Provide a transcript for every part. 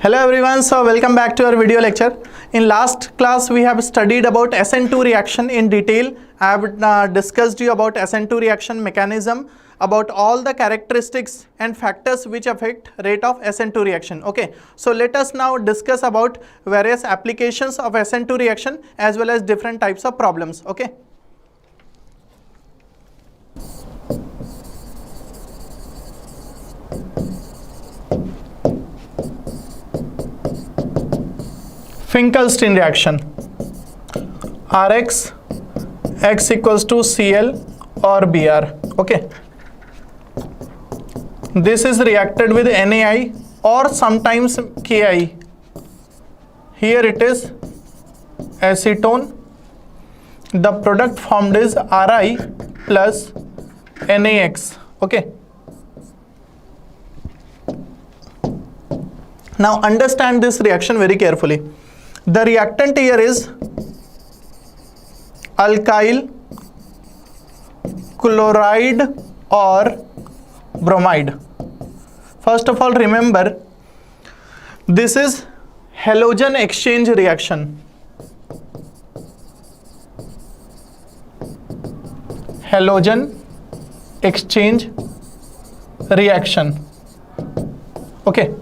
Hello everyone, so welcome back to our video lecture. In last class we have studied about SN2 reaction in detail. I have discussed you about SN2 reaction mechanism, about all the characteristics and factors which affect rate of SN2 reaction. Okay, so let us now discuss about various applications of SN2 reaction as well as different types of problems. Okay. Finkelstein reaction, Rx x equals to Cl or Br. Okay, this is reacted with NaI or sometimes Ki. Here it is acetone. The product formed is Ri plus NaX. Okay, now understand this reaction very carefully. The reactant here is alkyl chloride or bromide. First of all, remember this is halogen exchange reaction. Halogen exchange reaction. Okay,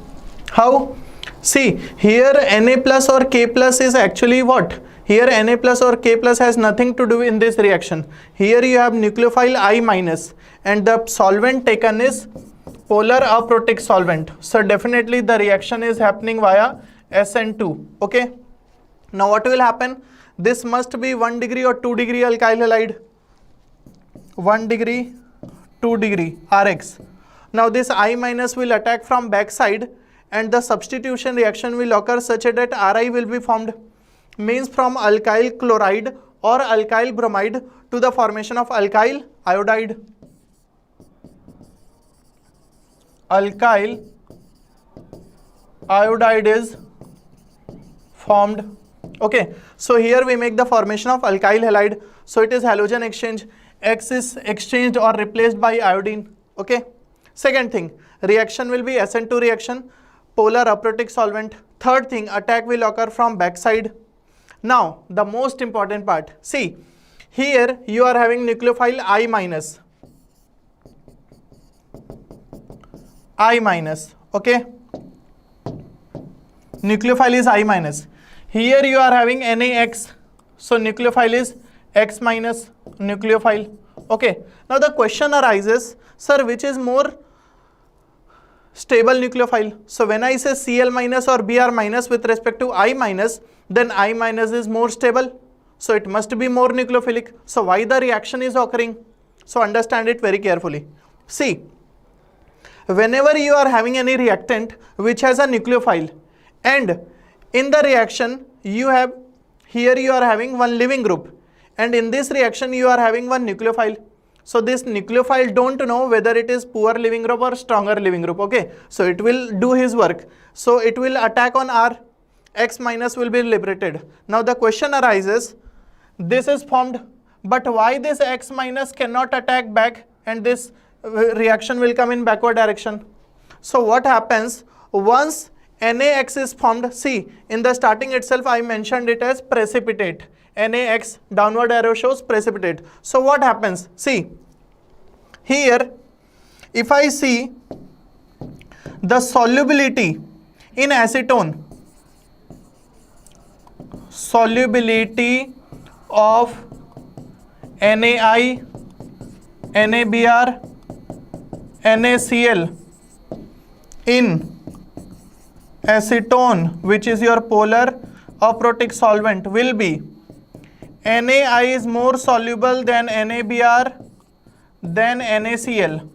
how? See, here Na plus or K plus is actually what? Here Na plus or K plus has nothing to do in this reaction. Here you have nucleophile I minus and the solvent taken is polar aprotic solvent. So definitely the reaction is happening via SN2. Okay. Now what will happen? This must be 1 degree or 2 degree alkyl halide. 1 degree, 2 degree Rx. Now this I minus will attack from back side and the substitution reaction will occur such that Ri will be formed, means from alkyl chloride or alkyl bromide to the formation of alkyl iodide. Alkyl iodide is formed. Okay, so here we make the formation of alkyl halide. So it is halogen exchange. X is exchanged or replaced by iodine. Okay. Second thing, reaction will be SN2 reaction, polar aprotic solvent. Third thing, attack will occur from backside. Now the most important part, see here you are having nucleophile I minus. Okay, nucleophile is I minus. Here you are having NaX, so nucleophile is X minus nucleophile. Okay, now the question arises, sir, which is more stable nucleophile? So when I say Cl minus or Br minus with respect to I minus, then I minus is more stable, so it must be more nucleophilic. So why the reaction is occurring? So understand it very carefully. See, whenever you are having any reactant which has a nucleophile and in the reaction you have, here you are having one leaving group and in this reaction you are having one nucleophile. So this nucleophile don't know whether it is poor leaving group or stronger leaving group. Okay, so it will do his work. So it will attack on R, X minus will be liberated. Now the question arises, this is formed, but why this X minus cannot attack back and this reaction will come in backward direction? So what happens once NaX is formed? See, in the starting itself I mentioned it as precipitate. NaX, downward arrow shows precipitate. So what happens? See, here if I see the solubility in acetone, solubility of NaI, NaBr, NaCl in acetone, which is your polar aprotic solvent, will be NaI is more soluble than NaBr than NaCl.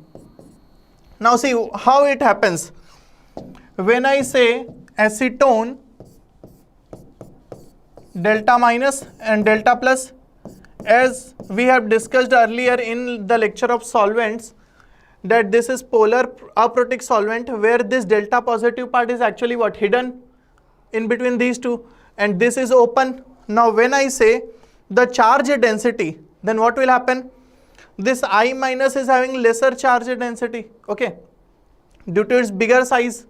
Now see how it happens. When I say acetone delta minus and delta plus, as we have discussed earlier in the lecture of solvents, that this is polar aprotic solvent where this delta positive part is actually what, hidden in between these two, and this is open. Now when I say the charge density, then what will happen? This I minus is having lesser charge density, okay, due to its bigger size,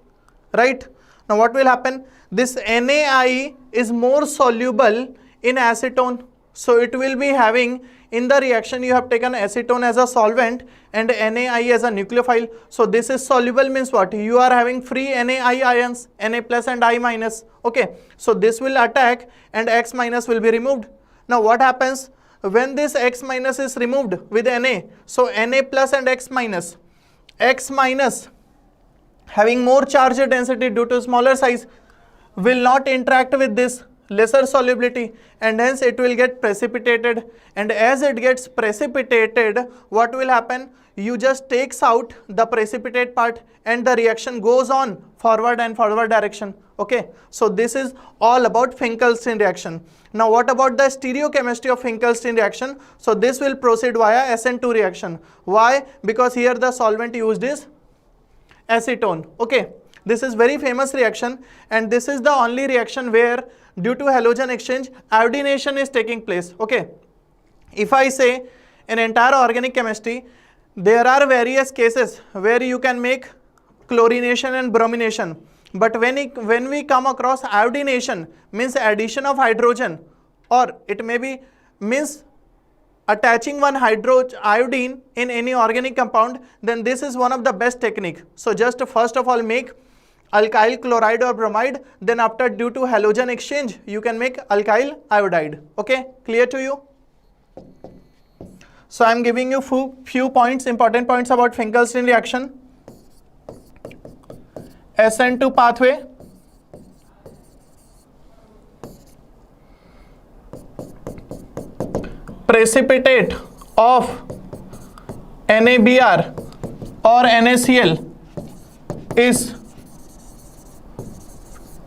right? Now what will happen? This NaI is more soluble in acetone. So it will be having, in the reaction you have taken acetone as a solvent and NaI as a nucleophile. So this is soluble means what? You are having free NaI ions, Na plus and I minus. Okay, so this will attack and X minus will be removed. Now what happens when this X minus is removed with Na? So Na plus and X minus having more charge density due to smaller size will not interact with this lesser solubility, and hence it will get precipitated. And as it gets precipitated, what will happen? You just takes out the precipitate part and the reaction goes on forward and forward direction. Okay, so this is all about Finkelstein reaction. Now what about the stereochemistry of Finkelstein reaction? So this will proceed via SN2 reaction. Why? Because here the solvent used is acetone. Okay, this is very famous reaction, and this is the only reaction where due to halogen exchange iodination is taking place. Okay, if I say in entire organic chemistry there are various cases where you can make chlorination and bromination, but when we come across iodination, means addition of hydrogen, or it may be means attaching one iodine in any organic compound, then this is one of the best technique. So just first of all make alkyl chloride or bromide, then after due to halogen exchange you can make alkyl iodide. Okay, clear to you? So I am giving you few points, important points about Finkelstein reaction. SN2 pathway, precipitate of NaBr or NaCl is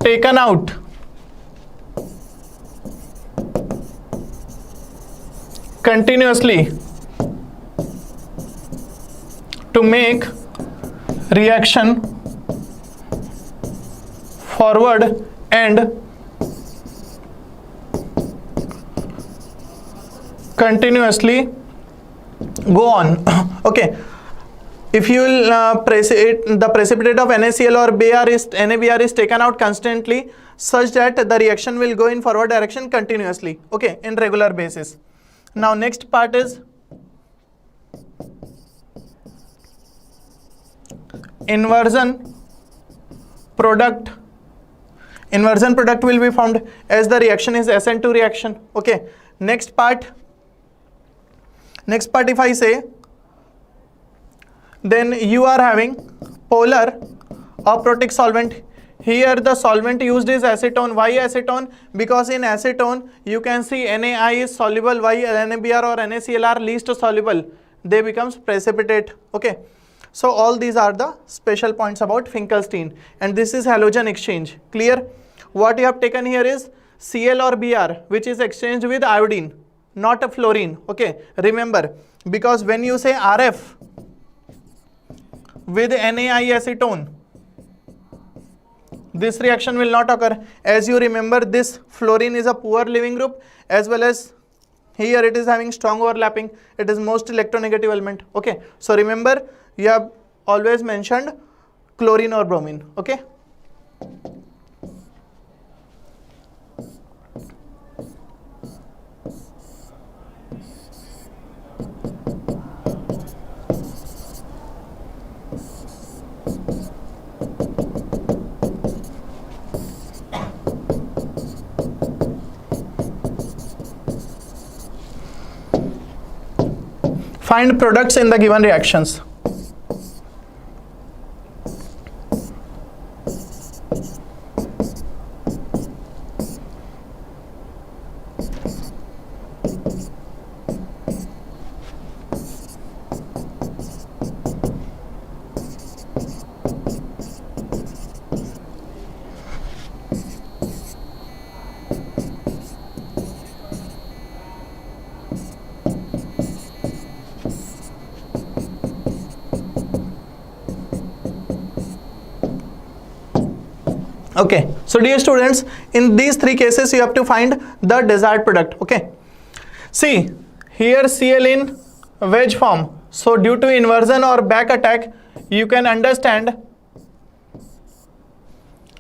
taken out continuously to make reaction forward and continuously go on. Okay, if you will the precipitate of NaCl or NaBr is taken out constantly such that the reaction will go in forward direction continuously, okay, in regular basis. Now next part is inversion product. Inversion product will be formed as the reaction is SN2 reaction. Okay, next part if I say, then you are having polar aprotic solvent. Here the solvent used is acetone. Why acetone? Because in acetone you can see NaI is soluble, while NaBr or NaCl are least soluble. They becomes precipitate. Okay, so all these are the special points about Finkelstein, and this is halogen exchange. Clear? What you have taken here is Cl or Br, which is exchanged with iodine, not a fluorine. Okay, remember, because when you say RF with NaI acetone, this reaction will not occur. As you remember, this fluorine is a poor leaving group, as well as here it is having strong overlapping. It is most electronegative element. Okay, so remember, you have always mentioned chlorine or bromine. Okay, find products in the given reactions. Okay, so dear students, in these three cases you have to find the desired product. Okay, see here Cl in wedge form. So due to inversion or back attack, you can understand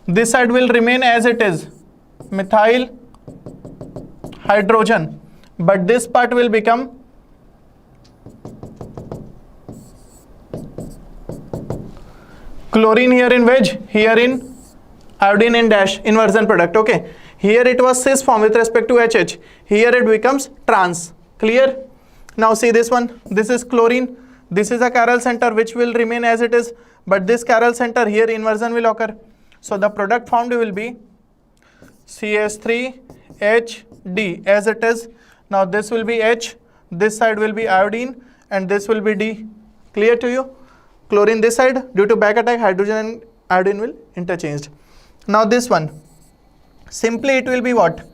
this side will remain as it is, methyl hydrogen, but this part will become chlorine here in wedge, here in iodine in dash, inversion product. Okay, here it was cis form with respect to HH, here it becomes trans. Clear? Now see this one, this is chlorine, this is a chiral center which will remain as it is, but this chiral center here inversion will occur. So the product formed will be CH3HD as it is. Now this will be H, this side will be iodine, and this will be D. Clear to you? Chlorine this side, due to back attack, hydrogen and iodine will interchanged. Now this one, simply it will be what?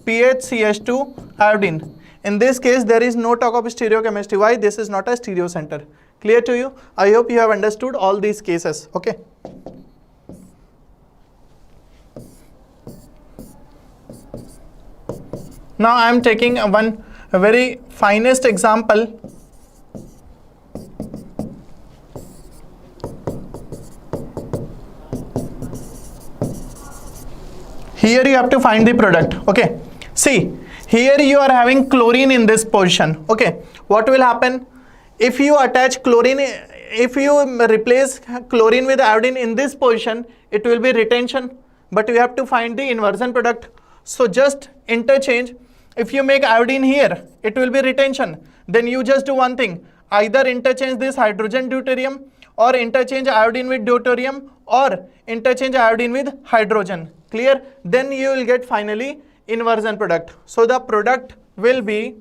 PHCH2 iodine. In this case, there is no talk of stereochemistry. Why? This is not a stereo center. Clear to you? I hope you have understood all these cases. Okay. Now I am taking a very finest example. Here you have to find the product. Okay. See, here you are having chlorine in this position. Okay. What will happen? If you attach chlorine, if you replace chlorine with iodine in this position, it will be retention. But you have to find the inversion product. So just interchange. If you make iodine here, it will be retention. Then you just do one thing. Either interchange this hydrogen deuterium, or interchange iodine with deuterium, or interchange iodine with hydrogen. Clear? Then you will get finally inversion product. So the product will be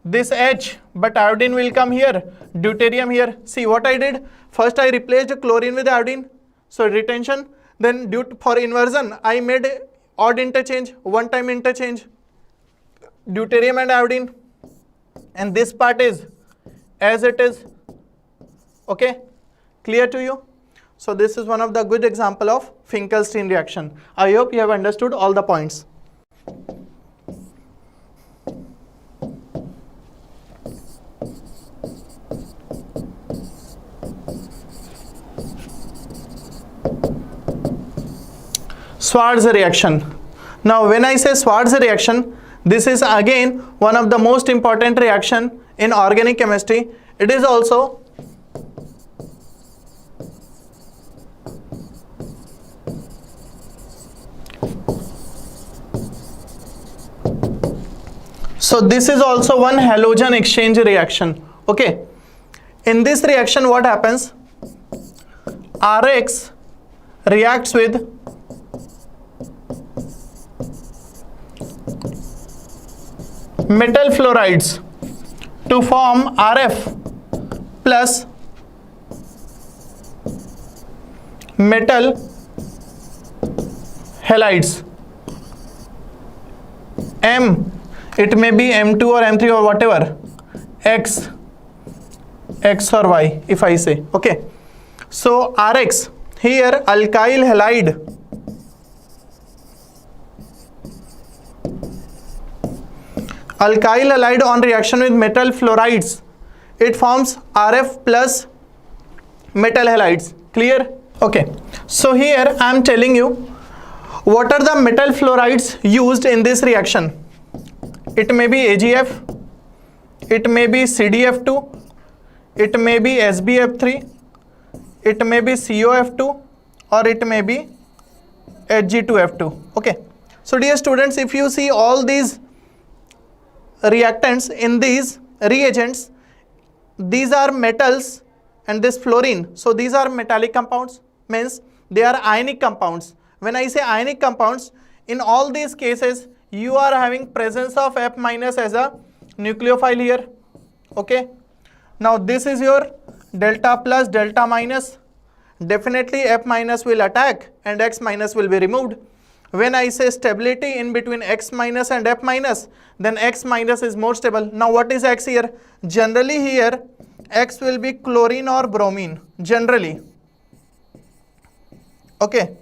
this H, but iodine will come here, deuterium here. See what I did? First I replaced chlorine with iodine, so retention. Then for inversion, I made odd interchange, one time interchange, deuterium and iodine, and this part is as it is. Okay, clear to you? So this is one of the good example of Finkelstein reaction. I hope you have understood all the points. Schwarz reaction. Now when I say Schwarz reaction, this is again one of the most important reaction in organic chemistry. It is also this is also one halogen exchange reaction. Okay, in this reaction what happens? RX reacts with metal fluorides to form RF plus metal halides. M, it may be M2 or M3 or whatever, X or Y if I say. Okay, so RX here, alkyl halide on reaction with metal fluorides, it forms RF plus metal halides. Clear? Okay, so here I am telling you what are the metal fluorides used in this reaction. It may be AgF, it may be CdF2, it may be SbF3, it may be COF2, or it may be Hg2F2. Okay, so dear students, if you see all these reactants in these reagents, these are metals and this fluorine, so these are metallic compounds, means they are ionic compounds. When I say ionic compounds, in all these cases you are having presence of F- as a nucleophile here. Okay, now this is your delta plus delta minus. Definitely F- will attack and X- will be removed. When I say stability in between X- and F-, then X- is more stable. Now what is X here? Generally here X will be chlorine or bromine, generally. Okay,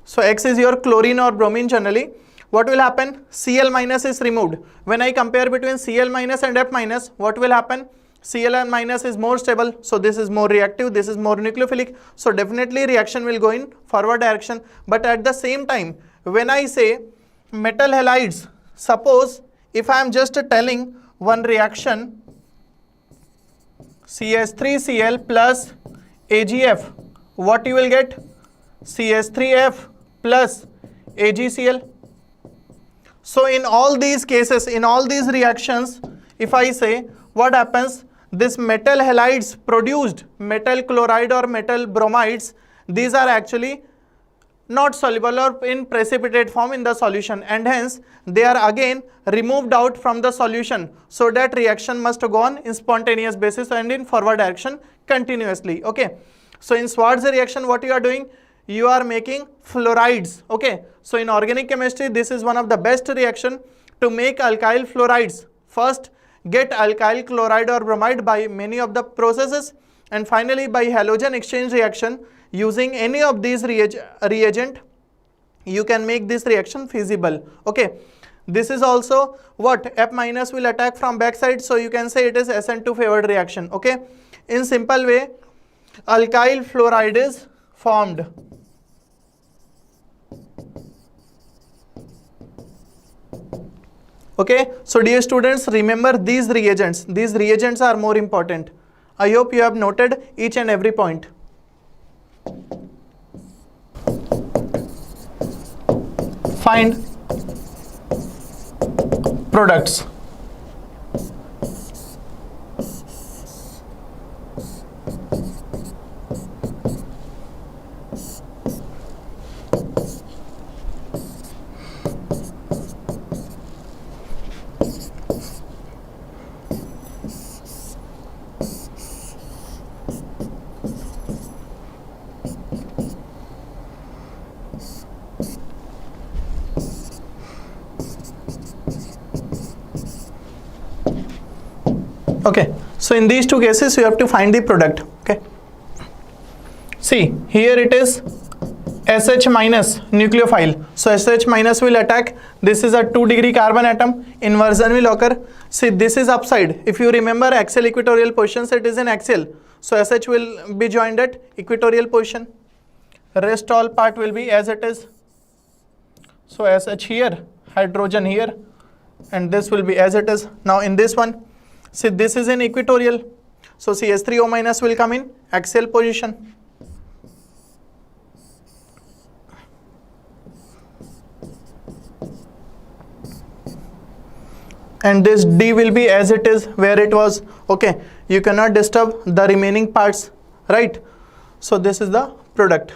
so X is your chlorine or bromine generally. What will happen? Cl- is removed. When I compare between Cl- and F-, what will happen? Cl minus is more stable, so this is more reactive, this is more nucleophilic, so definitely reaction will go in forward direction. But at the same time, when I say metal halides, suppose if I am just telling one reaction CH3Cl plus AgF, what you will get? CH3F plus AgCl. So in all these cases, in all these reactions, if I say what happens, this metal halides produced, metal chloride or metal bromides, these are actually not soluble or in precipitate form in the solution, and hence they are again removed out from the solution, so that reaction must go on in spontaneous basis and in forward direction continuously. Okay, so in Schwarz reaction, what you are doing? You are making fluorides. Okay, so in organic chemistry, this is one of the best reaction to make alkyl fluorides. First, get alkyl chloride or bromide by many of the processes, and finally by halogen exchange reaction using any of these reagent, you can make this reaction feasible. Okay, this is also what F minus will attack from backside, so you can say it is SN2 favored reaction. Okay, in simple way, alkyl fluoride is formed. Okay, so dear students, remember these reagents. These reagents are more important. I hope you have noted each and every point. Find products. Okay, so in these two cases you have to find the product. Okay, see here it is SH minus nucleophile, so SH minus will attack. This is a 2-degree carbon atom, inversion will occur. See, this is upside. If you remember axial equatorial positions, it is in axial, so SH will be joined at equatorial position. Rest all part will be as it is. So SH here, hydrogen here, and this will be as it is. Now in this one, see, this is in equatorial, so CH3O minus will come in axial position. And this D will be as it is where it was. Okay, you cannot disturb the remaining parts, right? So this is the product.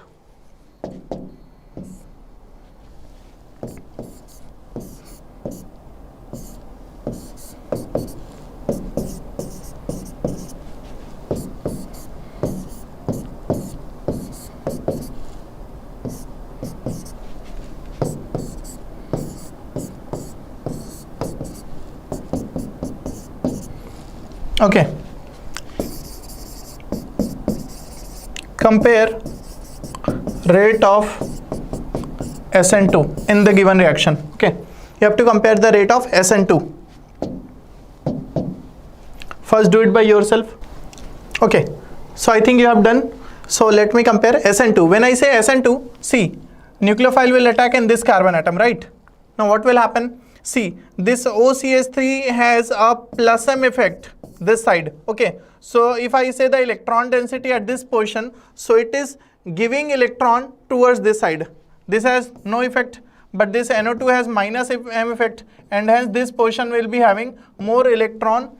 Okay, compare rate of SN2 in the given reaction. Okay, you have to compare the rate of SN2. First do it by yourself. Okay, so I think you have done. So let me compare SN2. When I say SN2, see, nucleophile will attack in this carbon atom, right? Now what will happen? See, this OCH3 has a plus M effect this side. Okay, so if I say the electron density at this position, so it is giving electron towards this side. This has no effect, but this NO2 has minus M effect, and hence this position will be having more electron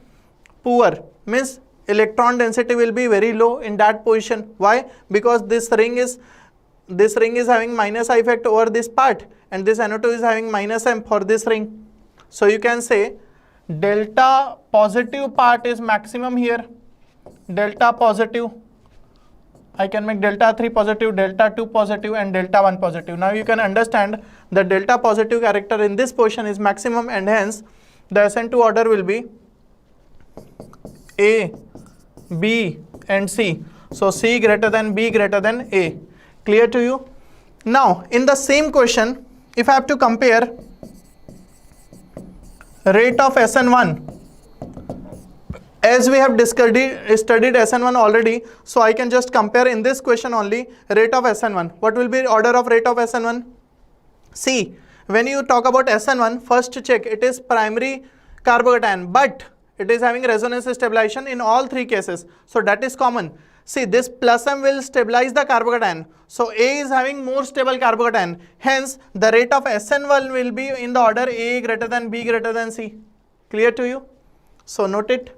poor, means electron density will be very low in that position. Why? Because this ring is having minus I effect over this part, and this NO2 is having minus M for this ring. So you can say delta positive part is maximum here. Delta positive, I can make delta 3 positive, delta 2 positive, and delta 1 positive. Now you can understand the delta positive character in this position is maximum, and hence the SN2 order will be A, B and C. So C greater than B greater than A. Clear to you? Now in the same question, if I have to compare rate of SN1 as we have studied SN1 already, so I can just compare in this question only rate of SN1. What will be order of rate of SN1? See, when you talk about SN1, first check it is primary carbocation, but it is having resonance stabilization in all three cases, so that is common. See, this plus M will stabilize the carbocation, so A is having more stable carbocation, hence the rate of SN1 will be in the order A greater than B greater than C. Clear to you? So note it.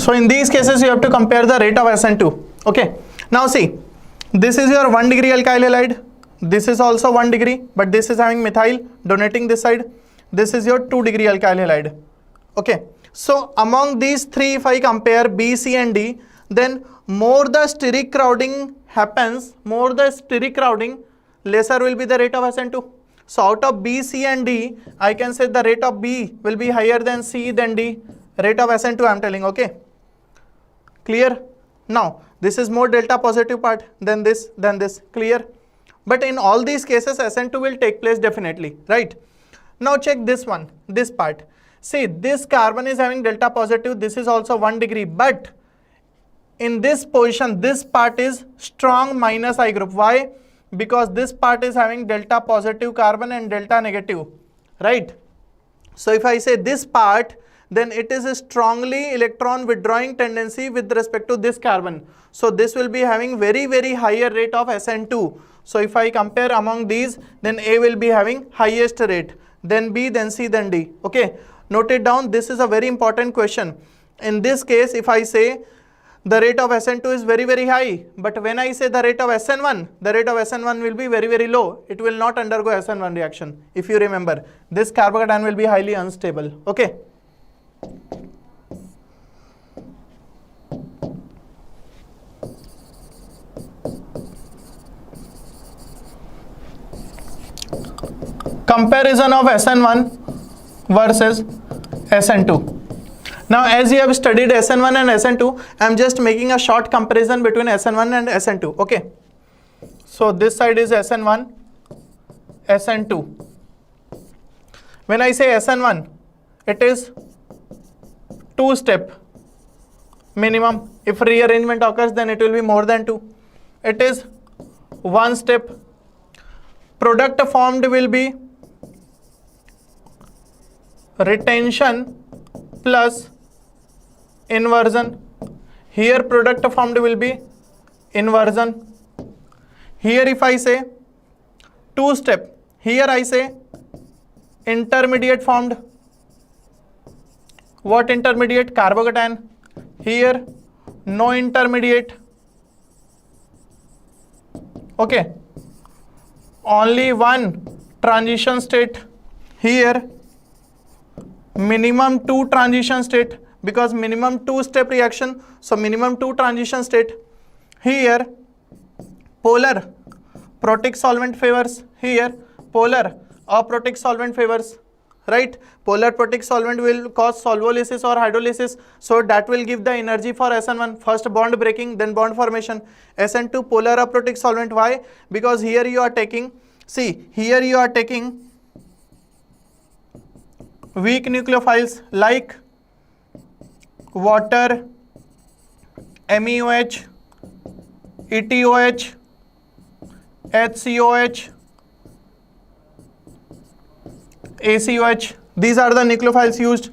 So in these cases you have to compare the rate of SN2. Okay, now see, this is your 1 degree alkyl halide, this is also 1 degree, but this is having methyl donating this side, this is your 2 degree alkyl halide. Okay, so among these three, if I compare B, C and D, then more the steric crowding happens, more the steric crowding, lesser will be the rate of SN2. So out of B, C and D, I can say the rate of B will be higher than C than D, rate of SN2 I am telling. Okay, clear? Now this is more delta positive part than this, clear? But in all these cases SN2 will take place definitely, right? Now check this one, this part. See, this carbon is having delta positive, this is also 1 degree, but in this position this part is strong minus I group. Why? Because this part is having delta positive carbon and delta negative, right? So if I say this part, then it is a strongly electron withdrawing tendency with respect to this carbon. So this will be having very higher rate of SN2. So if I compare among these, then A will be having highest rate, then B, then C, then D. Okay, note it down. This is a very important question. In this case, if I say the rate of SN2 is very high, but when I say the rate of SN1, the rate of SN1 will be very low. It will not undergo SN1 reaction. If you remember, this carbocation will be highly unstable. Okay. Comparison of SN1 versus SN2. Now as you have studied SN1 and SN2, I am just making a short comparison between SN1 and SN2. Okay, so this side is SN1, SN2. When I say SN1, it is 2-step minimum. If rearrangement occurs, then it will be more than 2. It is 1 step. Product formed will be retention plus inversion. Here product formed will be inversion. Here if I say 2-step, here I say intermediate formed. What intermediate? Carbocation. Here no intermediate. Okay, only one transition state. Here minimum 2 transition state, because minimum 2-step reaction, so minimum 2 transition state. Here polar protic solvent favors, here polar aprotic solvent favors, right? Polar protic solvent will cause solvolysis or hydrolysis, so that will give the energy for SN1. First bond breaking, then bond formation. SN2 polar aprotic solvent. Why? Because here you are taking, see, here you are taking weak nucleophiles like water, MEOH, ETOH, HCOH, ACOH. These are the nucleophiles used.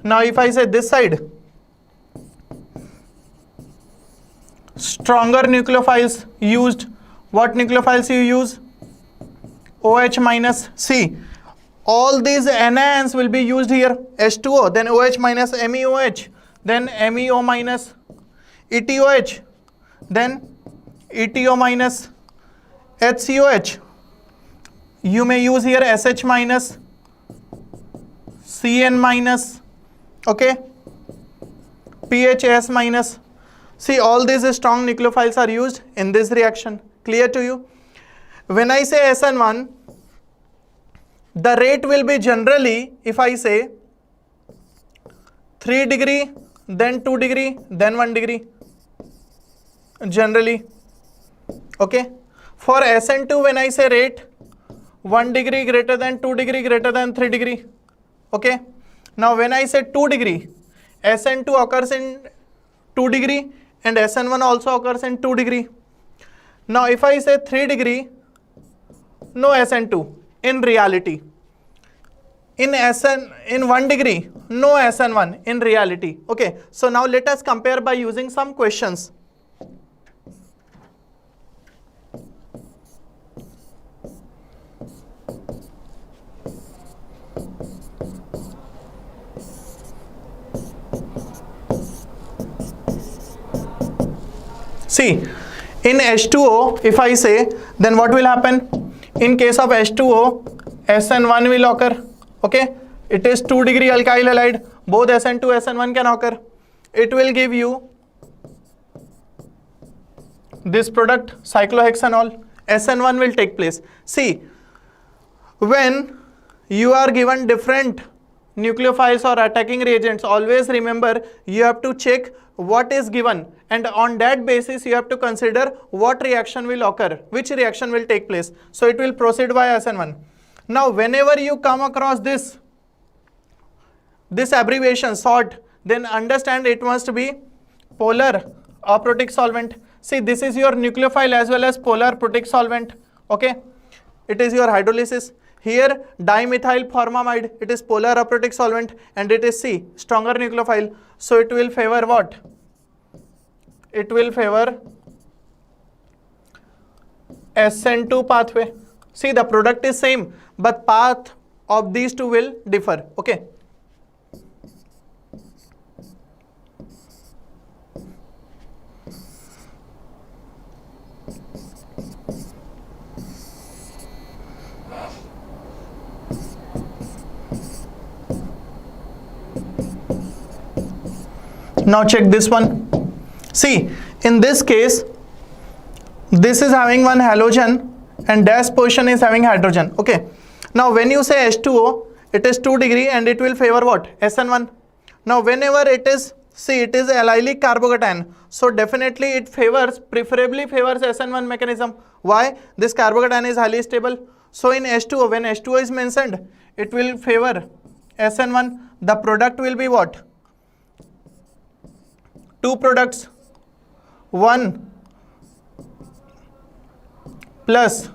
Now if I say this side, stronger nucleophiles used. What nucleophiles you use? OH minus. C. All these anions will be used here. H2O, then OH minus MEOH, then MEO minus ETOH, then ETO minus HCOH. you may use here SH minus, CN minus, okay, PHS minus. See, all these strong nucleophiles are used in this reaction. Clear to you? When I say SN1, the rate will be generally, if I say 3 degree, then 2 degree, then 1 degree, generally, okay. For SN2, when I say rate, 1 degree greater than 2 degree greater than 3 degree, okay. Now when I say 2 degree, SN2 occurs in 2 degree and SN1 also occurs in 2 degree. Now if I say 3 degree, no SN2 in reality. In 1 degree, no SN1 in reality. Okay, so now let us compare by using some questions. See, in H2O, if I say, then what will happen? In case of H2O, SN1 will occur. Okay, it is 2 degree alkyl halide. Both SN2, SN1 can occur. It will give you this product, cyclohexanol. SN1 will take place. See, when you are given different nucleophiles or attacking reagents, always remember you have to check what is given, and on that basis you have to consider what reaction will occur, which reaction will take place. So it will proceed by SN1. Now whenever you come across this abbreviation SORT, then understand it must be polar aprotic solvent. See, this is your nucleophile as well as polar protic solvent. Okay, it is your hydrolysis. Here dimethyl formamide, it is polar aprotic solvent and it is C, stronger nucleophile. So it will favor what? It will favor SN2 pathway. See, the product is same, but path of these two will differ. Okay. Now check this one. See, in this case, this is having one halogen and dash position is having hydrogen. Okay. Now when you say H2O, it is 2 degree and it will favor what? SN1. Now whenever it is, see, it is allylic carbocation. So definitely it favors, preferably favors SN1 mechanism. Why? This carbocation is highly stable. So in H2O, when H2O is mentioned, it will favor SN1. The product will be what? Two products, 1 plus,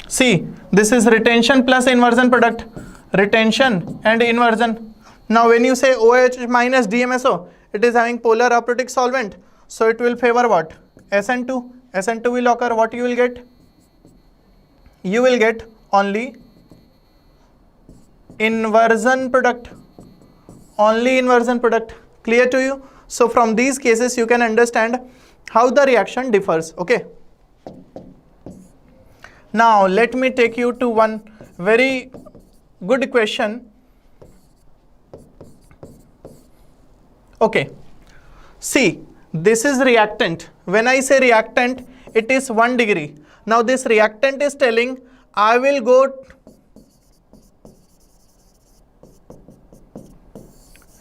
see, this is retention plus inversion product, retention and inversion. Now when you say OH minus DMSO, it is having polar aprotic solvent, so it will favor what? SN2. SN2 will occur. What you will get? You will get only inversion product. Only inversion product. Clear to you? So from these cases you can understand how the reaction differs. Okay. Now let me take you to one very good question. Okay. See, this is reactant. When I say reactant, it is 1 degree. Now this reactant is telling I will go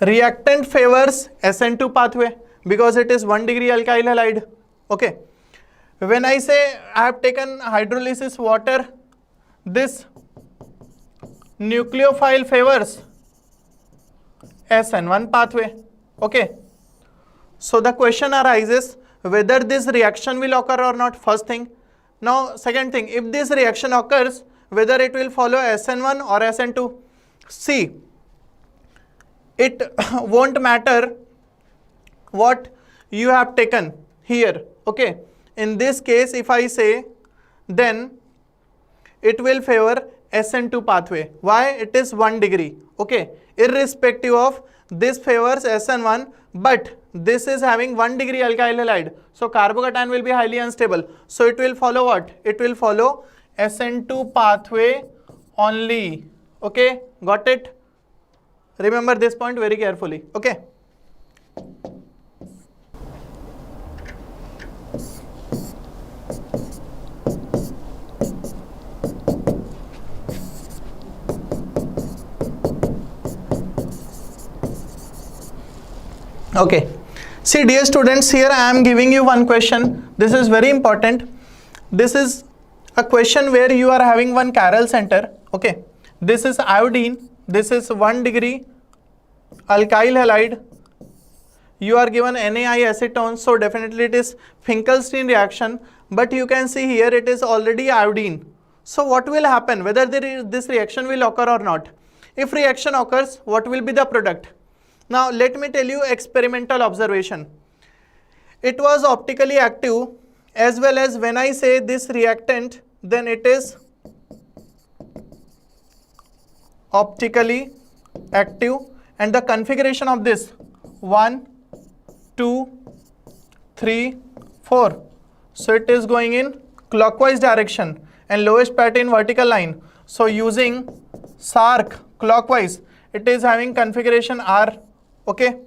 reactant favors SN2 pathway because it is 1 degree alkyl halide. Okay. When I say I have taken hydrolysis water, this nucleophile favors SN1 pathway. Okay. So the question arises whether this reaction will occur or not, first thing. Now second thing, if this reaction occurs, whether it will follow SN1 or SN2. See, it won't matter what you have taken here. Okay. In this case, if I say, then it will favor SN2 pathway. Why? It is 1 degree. Okay. Irrespective of this favors SN1, but this is having 1 degree alkyl halide, so carbocation will be highly unstable, so it will follow what? It will follow SN2 pathway only. Okay, got it? Remember this point very carefully. Okay. Okay, see dear students, here I am giving you one question. This is very important. This is a question where you are having one chiral center. Okay, this is iodine, this is 1 degree alkyl halide. You are given NaI acetone, so definitely it is Finkelstein reaction, but you can see here it is already iodine. So what will happen, whether this reaction will occur or not? If reaction occurs, what will be the product? Now let me tell you experimental observation. It was optically active, as well as when I say this reactant, then it is optically active, and the configuration of this 1, 2, 3, 4. So it is going in clockwise direction and lowest parity in vertical line. So using SARC clockwise, it is having configuration R. Okay.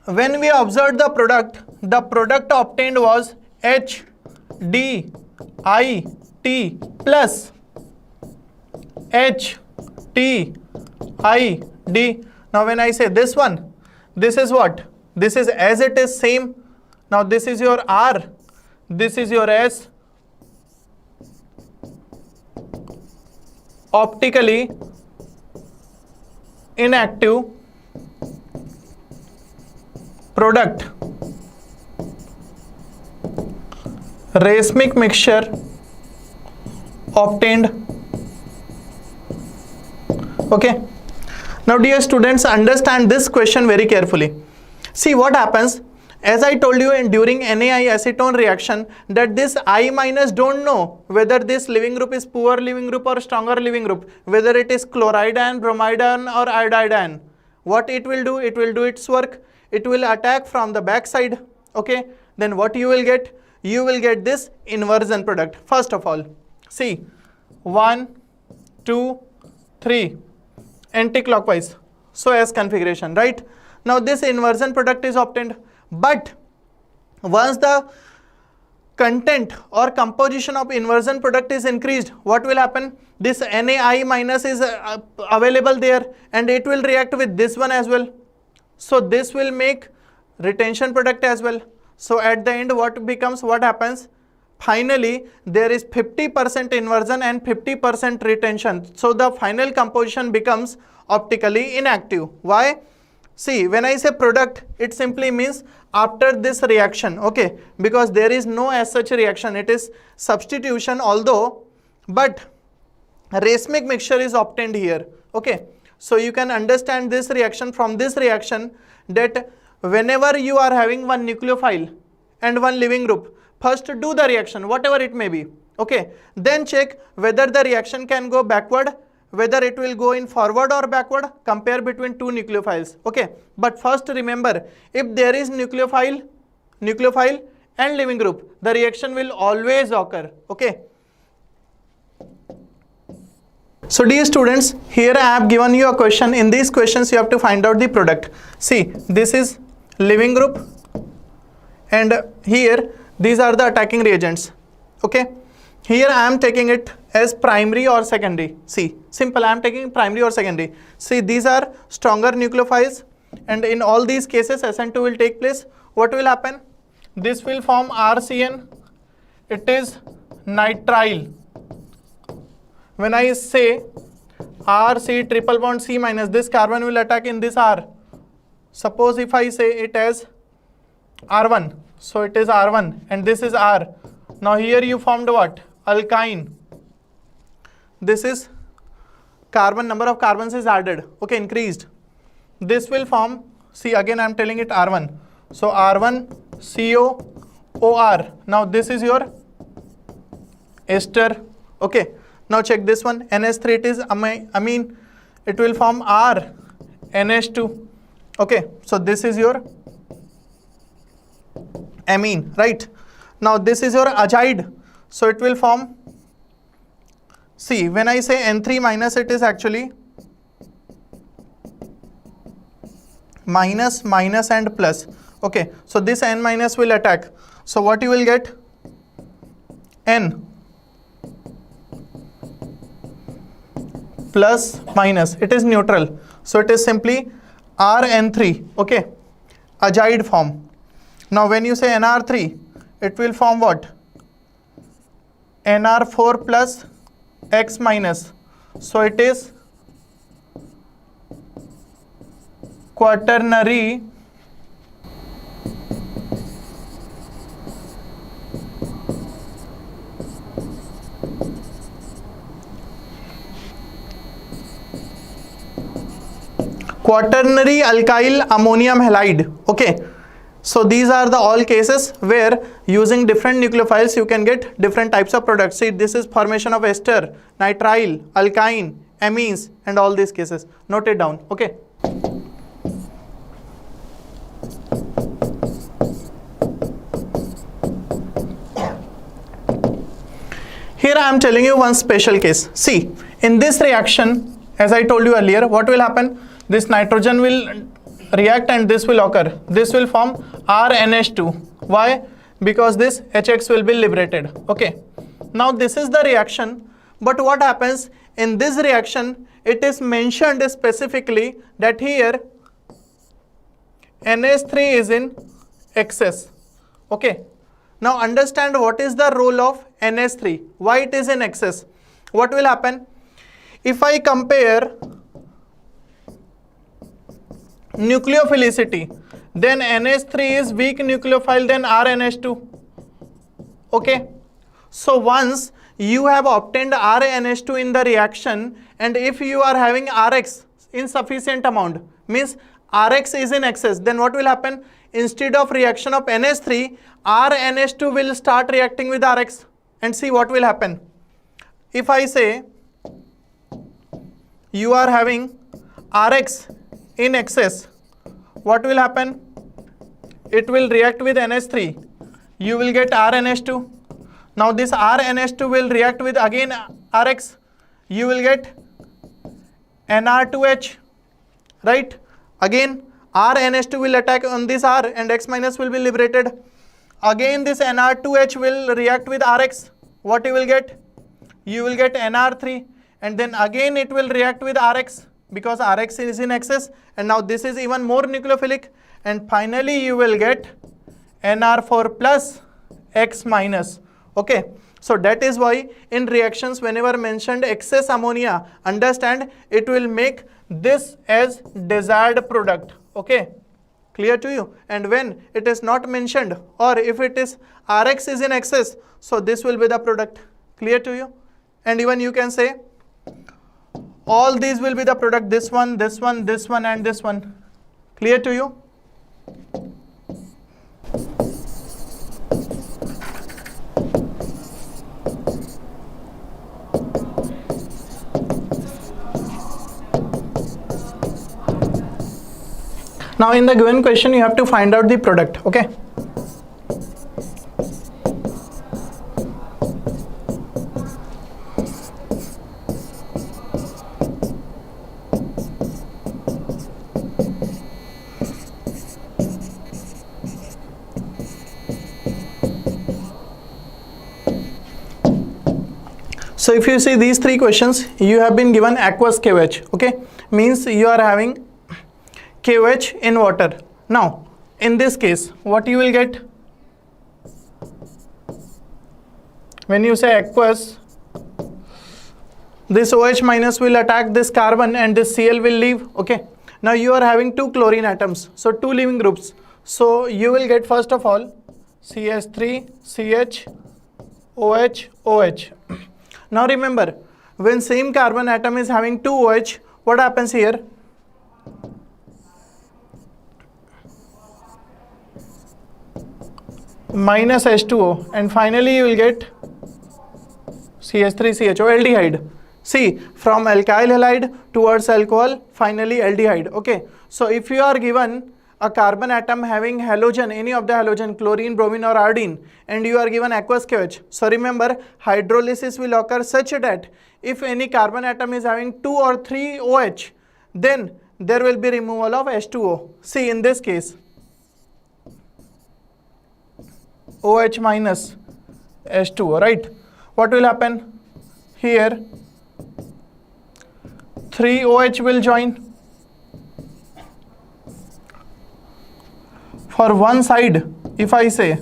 When we observed the product obtained was HDIT plus HTID. Now when I say this one, this is what? This is as it is same. Now this is your R, this is your S. Optically inactive product, racemic mixture obtained. Okay, now dear students, understand this question very carefully. See what happens, as I told you during NaI acetone reaction, that this I minus don't know whether this leaving group is poor leaving group or stronger leaving group, whether it is chloride ion, bromide ion or iodide ion. What it will do? It will do its work. It will attack from the back side. Okay, then what you will get? You will get this inversion product. First of all, see 1, 2, 3 anti-clockwise, so as configuration, right? Now this inversion product is obtained, but once the content or composition of inversion product is increased, what will happen? This NaI minus is available there, and it will react with this one as well. So this will make retention product as well. So at the end what happens? Finally there is 50% inversion and 50% retention. So the final composition becomes optically inactive. Why? See, when I say product, it simply means after this reaction, okay, because there is no as such reaction, it is substitution, although, but racemic mixture is obtained here. Okay, so you can understand this reaction from this reaction, that whenever you are having one nucleophile and one leaving group, first do the reaction whatever it may be. Okay, then check whether the reaction can go backward, whether it will go in forward or backward, compare between two nucleophiles. Okay, but first remember, if there is nucleophile and leaving group, the reaction will always occur. Okay, so dear students, here I have given you a question. In these questions you have to find out the product. See, this is leaving group, and here these are the attacking reagents. Okay, here I am taking it as primary or secondary. See, simple, I am taking primary or secondary. See, these are stronger nucleophiles, and in all these cases SN2 will take place. What will happen? This will form RCN. It is nitrile. When I say RC triple bond C minus, this carbon will attack in this R. Suppose if I say it as R1, so it is R1 and this is R. Now here you formed what? Alkyne. This is carbon, number of carbons is added, okay, increased. This will form, see again I am telling it R1. So R1 COOR. Now this is your ester. Okay, now check this one, NH3, it is amine. It will form R NH2. Okay, so this is your amine, right? Now this is your azide, so it will form, see, when I say N3 minus, it is actually minus, minus and plus. Okay, so this N minus will attack. So what you will get? N plus minus, it is neutral. So it is simply RN3, okay, azide form. Now when you say NR3, it will form what? NR4 plus X minus. So it is quaternary alkyl ammonium halide. Okay, so these are the all cases where using different nucleophiles you can get different types of products. See, this is formation of ester, nitrile, alkyne, amines, and all these cases. Note it down. Okay. Here I am telling you one special case. See, in this reaction, as I told you earlier, what will happen? This nitrogen will react and this will occur. This will form RNH2. Why? Because this HX will be liberated. Okay. Now this is the reaction. But what happens in this reaction? It is mentioned specifically that here NH3 is in excess. Okay. Now understand what is the role of NH3. Why it is in excess? What will happen? If I compare nucleophilicity, then NH3 is weak nucleophile than RNH2. Okay. So once you have obtained RNH2 in the reaction, and if you are having Rx in sufficient amount, means Rx is in excess, then what will happen? Instead of reaction of NH3, RNH2 will start reacting with Rx, and see what will happen. If I say you are having Rx in excess, what will happen? It will react with NH3. You will get RNH2. Now this RNH2 will react with again Rx. You will get NR2H, right? Again RNH2 will attack on this R and X minus will be liberated. Again this NR2H will react with Rx. What you will get? You will get NR3, and then again it will react with Rx because Rx is in excess, and now this is even more nucleophilic, and finally you will get NR4 plus X minus. Okay, so that is why in reactions whenever mentioned excess ammonia, understand it will make this as desired product. Okay, clear to you? And when it is not mentioned, or if it is Rx is in excess, so this will be the product. Clear to you? And even you can say all these will be the product, this one, this one, this one, and this one. Clear to you? Now in the given question you have to find out the product. Okay. So if you see these three questions, you have been given aqueous KOH. Okay, means you are having KOH in water. Now in this case what you will get? When you say aqueous, this OH minus will attack this carbon and this Cl will leave. Okay, now you are having two chlorine atoms, so two leaving groups. So you will get first of all CH3 CH OH OH. Now remember, when same carbon atom is having two OH, what happens here? Minus H2O, and finally you will get CH3CHO aldehyde. See, from alkyl halide towards alcohol, finally aldehyde. Okay, so if you are given a carbon atom having halogen, any of the halogen, chlorine, bromine or iodine, and you are given aqueous KOH. So remember, hydrolysis will occur such that if any carbon atom is having 2 or 3 OH, then there will be removal of H2O. See, in this case, OH minus H2O, right? What will happen? Here, 3 OH will join. For one side, if I say,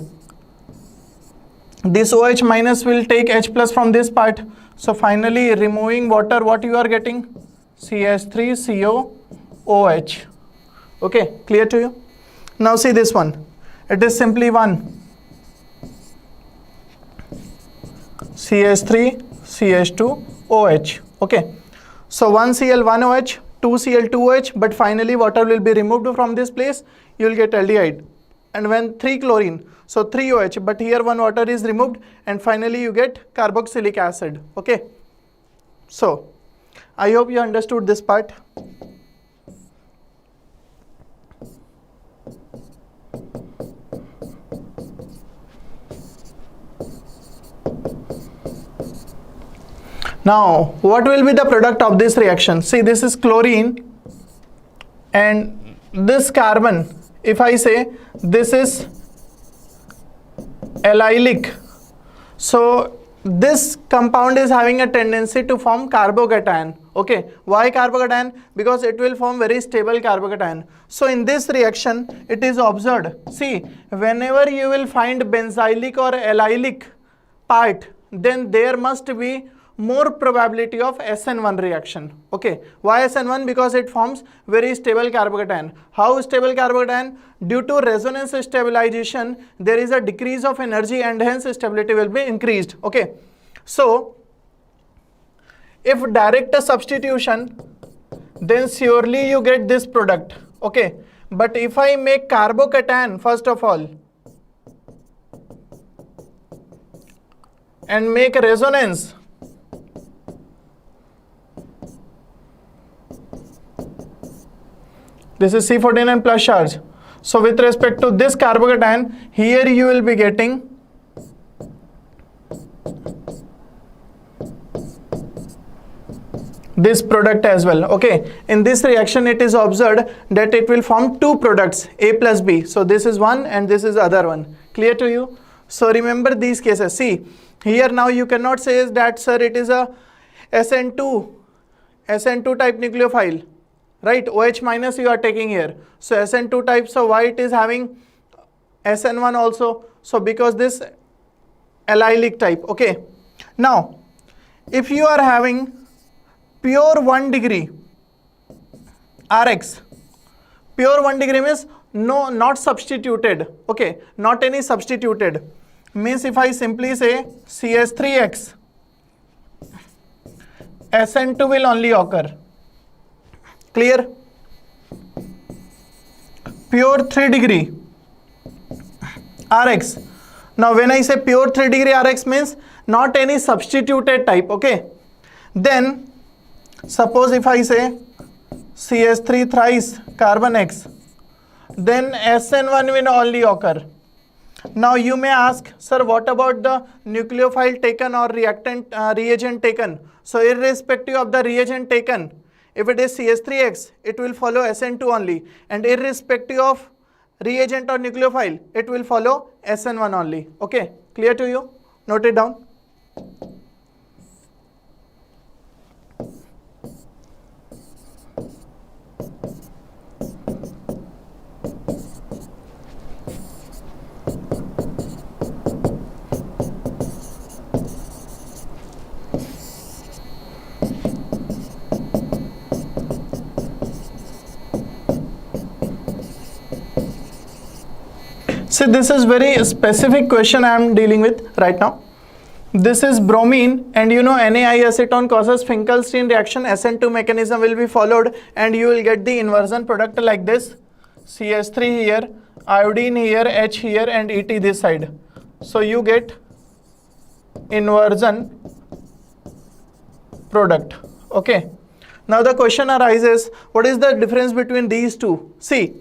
this OH minus will take H plus from this part. So finally, removing water, what you are getting? CH3COOH. Okay, clear to you? Now see this one. It is simply 1 CH3CH2OH. Okay, so 1Cl1OH, 2Cl2OH, but finally water will be removed from this place. You will get aldehyde. And when 3 chlorine, so 3 OH, but here 1 water is removed, and finally you get carboxylic acid. Okay, so I hope you understood this part. Now, what will be the product of this reaction? See, this is chlorine, and this carbon, if I say this is allylic, so this compound is having a tendency to form carbocation. Okay, why carbocation? Because it will form very stable carbocation. So in this reaction, it is observed. See, whenever you will find benzylic or allylic part, then there must be more probability of SN1 reaction. Okay, why SN1? Because it forms very stable carbocation. How stable carbocation? Due to resonance stabilization, there is a decrease of energy and hence stability will be increased. Okay, so if direct substitution, then surely you get this product. Okay, but if I make carbocation first of all and make resonance, this is C49 plus charge. So with respect to this carbocation, here you will be getting this product as well. Okay, in this reaction it is observed that it will form 2 products, A plus B. So this is one and this is other one. Clear to you? So remember these cases. See, here now you cannot say that sir it is a SN2 type nucleophile. Right, OH minus you are taking here. So SN2 type, so why it is having SN1 also? So because this allylic type. Okay, now if you are having pure 1 degree RX, pure 1 degree means no, not substituted. Okay, not any substituted. Means if I simply say CH3X, SN2 will only occur. Clear? Pure 3 degree RX. Now when I say pure 3 degree RX means not any substituted type. Okay, then suppose if I say CH3 thrice carbon X, then SN1 will only occur. Now you may ask, sir, what about the nucleophile taken or reagent taken? So irrespective of the reagent taken, if it is CH3X, it will follow SN2 only, and irrespective of reagent or nucleophile, it will follow SN1 only. Okay, clear to you? Note it down. See, this is very specific question I am dealing with right now. This is bromine, and you know NaI-acetone causes Finkelstein reaction. SN2 mechanism will be followed, and you will get the inversion product like this: CH3 here, iodine here, H here, and Et this side. So you get inversion product. Okay. Now the question arises, what is the difference between these two? See,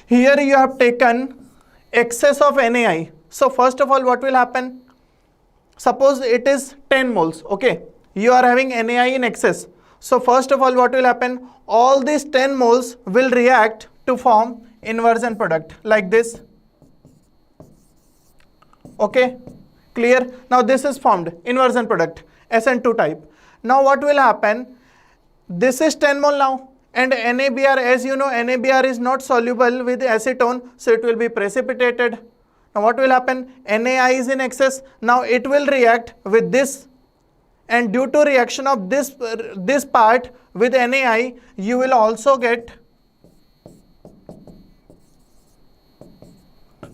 here you have taken excess of NaI. So first of all, what will happen? Suppose it is 10 moles, okay? You are having NaI in excess. So first of all, what will happen? All these 10 moles will react to form inversion product like this. Okay, clear? Now this is formed inversion product, SN2 type. Now what will happen? This is 10 mole now, and NaBr, as you know, NaBr is not soluble with acetone, so it will be precipitated. Now what will happen? NaI is in excess. Now it will react with this, and due to reaction of this part with NaI, you will also get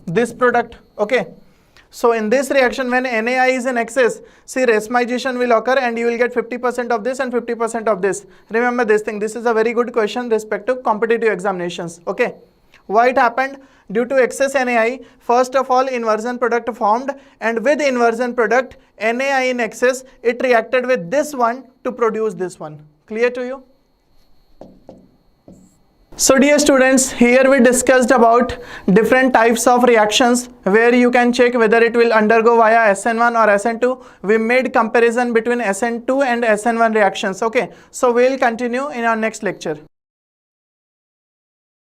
this product. Okay. So in this reaction, when NaI is in excess, see, racemization will occur and you will get 50% of this and 50% of this. Remember this thing. This is a very good question respect to competitive examinations. Okay. Why it happened? Due to excess NaI, first of all, inversion product formed, and with inversion product, NaI in excess, it reacted with this one to produce this one. Clear to you? So dear students, here we discussed about different types of reactions where you can check whether it will undergo via SN1 or SN2. We made comparison between SN2 and SN1 reactions. Okay, so we'll continue in our next lecture.